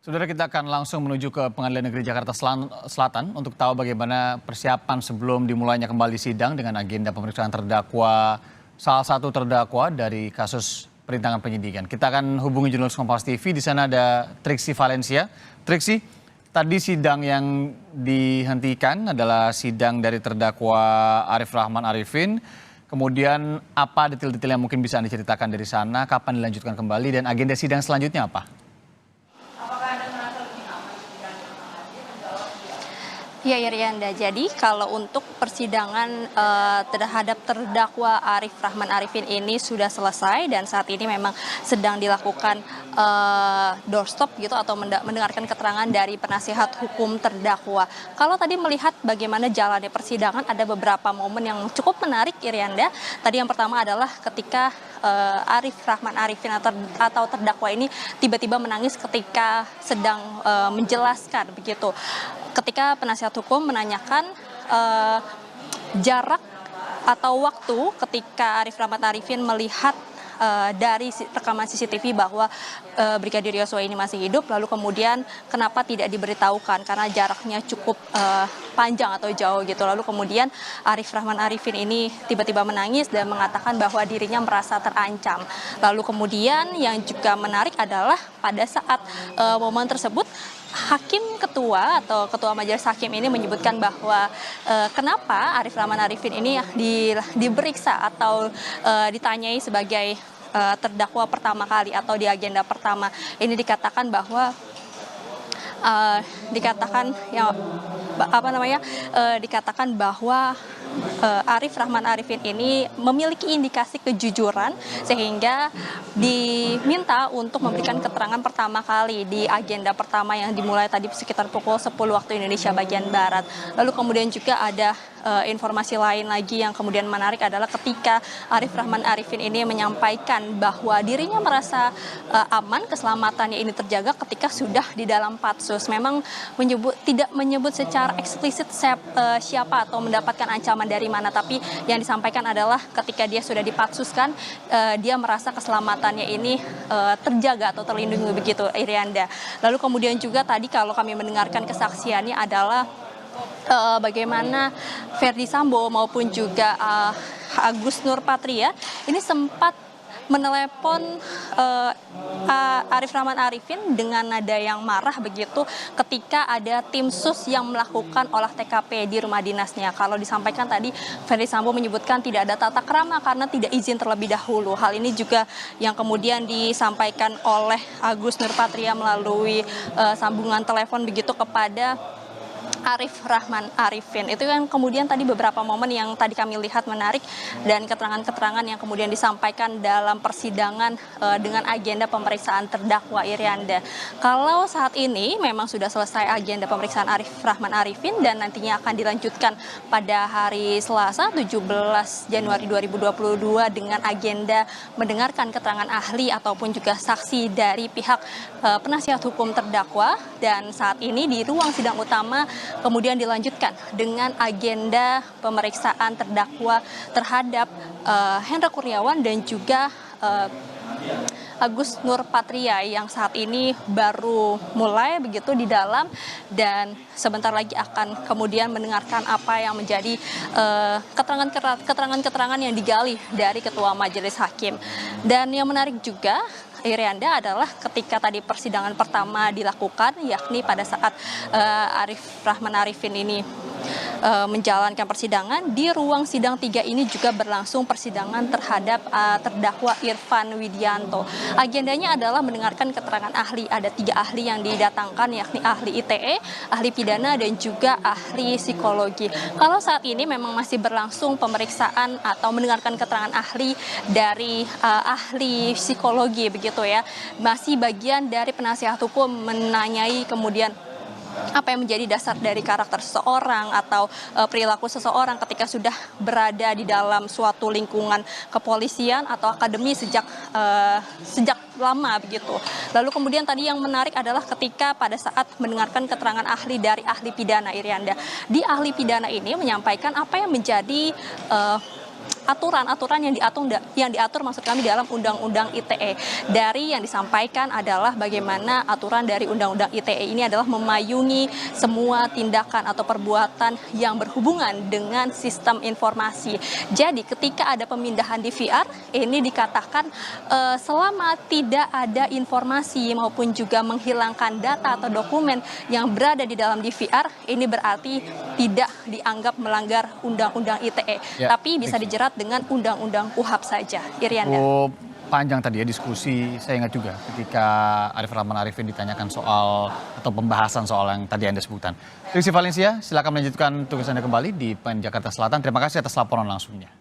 Saudara, kita akan langsung menuju ke Pengadilan Negeri Jakarta Selatan untuk tahu bagaimana persiapan sebelum dimulainya kembali sidang dengan agenda pemeriksaan salah satu terdakwa dari kasus perintangan penyidikan. Kita akan hubungi jurnalis Kompas TV. Di sana ada Triksi Valencia. Triksi, tadi sidang yang dihentikan adalah sidang dari terdakwa Arif Rahman Arifin. Kemudian apa detail-detail yang mungkin bisa Anda ceritakan dari sana? Kapan dilanjutkan kembali dan agenda sidang selanjutnya apa? Ya, Irianda. Jadi kalau untuk persidangan terhadap terdakwa Arif Rahman Arifin ini sudah selesai dan saat ini memang sedang dilakukan doorstop gitu atau mendengarkan keterangan dari penasihat hukum terdakwa. Kalau tadi melihat bagaimana jalannya persidangan, ada beberapa momen yang cukup menarik, Irianda. Tadi yang pertama adalah ketika Arif Rahman Arifin atau terdakwa ini tiba-tiba menangis ketika sedang menjelaskan begitu. Ketika penasihat hukum menanyakan jarak atau waktu ketika Arif Rahman Arifin melihat dari rekaman CCTV bahwa Brigadir Yosua ini masih hidup, lalu kemudian kenapa tidak diberitahukan karena jaraknya cukup panjang atau jauh gitu. Lalu kemudian Arif Rahman Arifin ini tiba-tiba menangis dan mengatakan bahwa dirinya merasa terancam. Lalu kemudian yang juga menarik adalah pada saat momen tersebut Hakim Ketua atau Ketua Majelis Hakim ini menyebutkan bahwa kenapa Arif Rahman Arifin ini diperiksa atau ditanyai sebagai terdakwa pertama kali atau di agenda pertama. Ini dikatakan bahwa dikatakan bahwa Arif Rahman Arifin ini memiliki indikasi kejujuran sehingga diminta untuk memberikan keterangan pertama kali di agenda pertama yang dimulai tadi sekitar pukul 10 waktu Indonesia bagian Barat. Lalu kemudian juga ada informasi lain lagi yang kemudian menarik adalah ketika Arif Rahman Arifin ini menyampaikan bahwa dirinya merasa aman, keselamatannya ini terjaga ketika sudah di dalam patsus. Memang tidak menyebut secara eksplisit siapa atau mendapatkan ancaman dari mana, tapi yang disampaikan adalah ketika dia sudah dipatsuskan, dia merasa keselamatannya ini terjaga atau terlindungi begitu, Irianda. Lalu kemudian juga tadi kalau kami mendengarkan kesaksiannya adalah bagaimana Ferdi Sambo maupun juga Agus Nurpatria ini sempat menelepon Arif Rahman Arifin dengan nada yang marah begitu ketika ada tim sus yang melakukan olah TKP di rumah dinasnya. Kalau disampaikan tadi Ferdi Sambo menyebutkan tidak ada tata krama karena tidak izin terlebih dahulu. Hal ini juga yang kemudian disampaikan oleh Agus Nurpatria melalui sambungan telepon begitu kepada Arif Rahman Arifin. Itu kan kemudian tadi beberapa momen yang tadi kami lihat menarik dan keterangan-keterangan yang kemudian disampaikan dalam persidangan dengan agenda pemeriksaan terdakwa, Irianda. Kalau saat ini memang sudah selesai agenda pemeriksaan Arif Rahman Arifin dan nantinya akan dilanjutkan pada hari Selasa 17 Januari 2022 dengan agenda mendengarkan keterangan ahli ataupun juga saksi dari pihak penasihat hukum terdakwa, dan saat ini di ruang sidang utama kemudian dilanjutkan dengan agenda pemeriksaan terdakwa terhadap Hendra Kurniawan dan juga Agus Nurpatria yang saat ini baru mulai begitu di dalam dan sebentar lagi akan kemudian mendengarkan apa yang menjadi keterangan-keterangan yang digali dari Ketua Majelis Hakim. Dan yang menarik juga, Irianda, adalah ketika tadi persidangan pertama dilakukan, yakni pada saat Arif Rahman Arifin ini menjalankan persidangan, di ruang sidang 3 ini juga berlangsung persidangan terhadap terdakwa Irfan Widianto. Agendanya adalah mendengarkan keterangan ahli. Ada 3 ahli yang didatangkan, yakni ahli ITE, ahli pidana, dan juga ahli psikologi. Kalau saat ini memang masih berlangsung pemeriksaan atau mendengarkan keterangan ahli dari ahli psikologi begitu ya. Masih bagian dari penasihat hukum menanyai kemudian apa yang menjadi dasar dari karakter seseorang atau perilaku seseorang ketika sudah berada di dalam suatu lingkungan kepolisian atau akademi sejak lama begitu. Lalu kemudian tadi yang menarik adalah ketika pada saat mendengarkan keterangan ahli dari ahli pidana, Irianda. Di ahli pidana ini menyampaikan apa yang menjadi aturan-aturan yang diatur maksud kami dalam Undang-Undang ITE. Dari yang disampaikan adalah bagaimana aturan dari Undang-Undang ITE ini adalah memayungi semua tindakan atau perbuatan yang berhubungan dengan sistem informasi. Jadi ketika ada pemindahan di VR, ini dikatakan selama tidak ada informasi maupun juga menghilangkan data atau dokumen yang berada di dalam DVR, ini berarti tidak dianggap melanggar Undang-Undang ITE, tapi bisa dijerat dengan Undang-Undang KUHP saja. Irianda. Panjang tadi ya diskusi, saya ingat juga ketika Arif Rahman Arifin ditanyakan soal atau pembahasan soal yang tadi Anda sebutkan. Triksi Valencia, silakan melanjutkan tugas Anda kembali di PN Jakarta Selatan. Terima kasih atas laporan langsungnya.